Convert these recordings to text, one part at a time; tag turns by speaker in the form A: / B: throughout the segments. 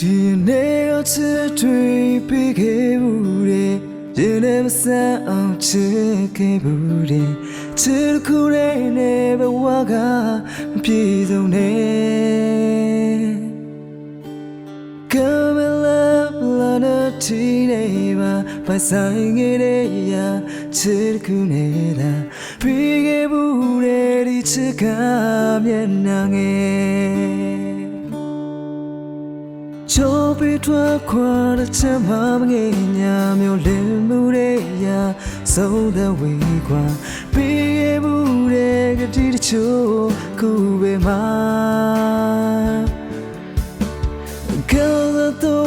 A: ဒီနေ့အချစ်တွေပြီးခဲ့ဘူးလေဒီနေ့မဆန်းအောင်ချစ်ခဲ့ဘူးလေချစ်ခုရဲ့နေဘဝကမပြေဆုံးနဲ့ Come and love la ti nei ba bai sai nge de ya chit ku ne daပြီးခဲ့ဘူးလေဒီချစ်ကမျက်နှာငယ်ချိုးပြီးထွက်ခွာတဲ့ချမ်းမငယ်ညာမျိုးလင်းမှုရဲ့ရာဆုံးတဲ့ဝေးခွာပြီးခဲ့ဘူးလေကတိတချို့ခုပဲမှာကောင်းသော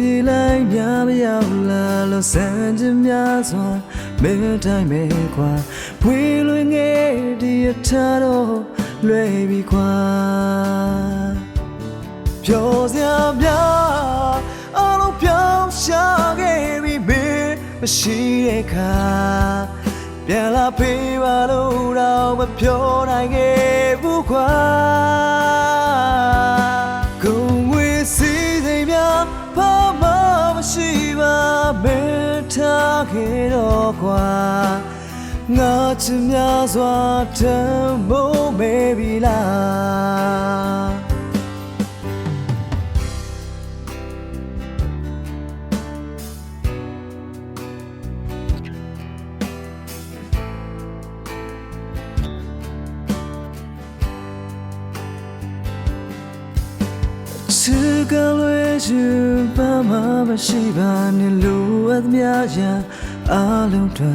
A: ရေလိုက်များမရောက်လာလို့စံချင်များစွာမဲတိုင်းမဲခွာဝေးလွင်ငယ်ဒီအထားတော့လွယ်ပြီခွာပျော်စရာများအလုံးပြောင်းရှာခဲ့ပြီးမင်းမရှိတဲ့ခါပြန်လာပေးပါလို့တော့မပြောနိုင်ခဲ့ဘူးခွာကုန်ဝေးစီစိမ်များဘာမှမရှိပါမဲထားခဲ့တော့ခွာငါချင်များစွာတမ်းမိုးမဲပြီလားချစ်ကလွယ်ချင်ပါမမရှိပါနဲ့လိုအပ်များရာအလုံးတွေ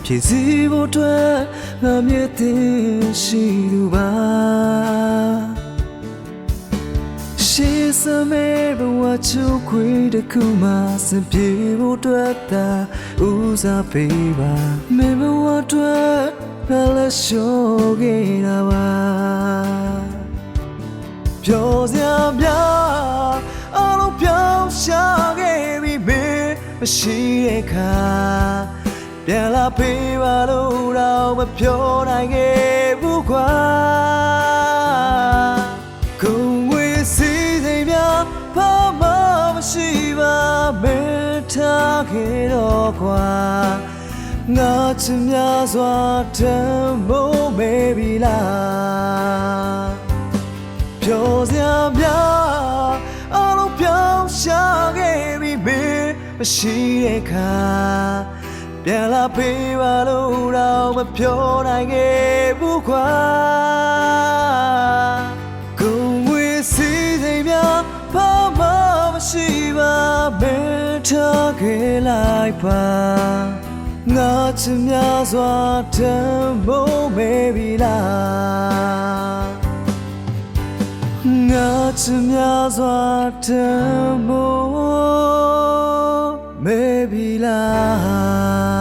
A: ဖြည့်စည်းဖို့အတွက်ငါမြည်တင်ရှိသူပါရှေးစမဲဘဝချိုးခွေတခုမှစပြေဖို့အတွက်သာဦးစားပေးပါမင်းဘဝအတွက်ဖလက်ရှိုးခဲ့တာပါပျော်စရာများအလုံးပြောင်းရှာခဲ့ပြီးမင်းမရှိတဲ့ခါပြန်လာပေးပါလို့တော့မပြောနိုင်ခဲ့ဘူးခွာကုန်ဝေးစီစိမ်များဘာမှမရှိပါမဲထားခဲ့တော့ခွာငါချင်များစွာတမ်းမိုးမဲပြီလားပျော်စရာများအလုံးပြောင်းရှာခဲ့ပြီးမင်းမရှိတဲ့ခါပြန်လာပေးပါလို့တော့မပြောနိုင်ခဲ့ဘူးခွာကုန်ဝေးစီစိမ်များဘာမှမရှိပါမဲထားခဲ့လိုက်ပါငါချင်များစွာတမ်းမိုးမဲပြီလားငါချင်များစွာတမ်းမိုးမဲပြီလား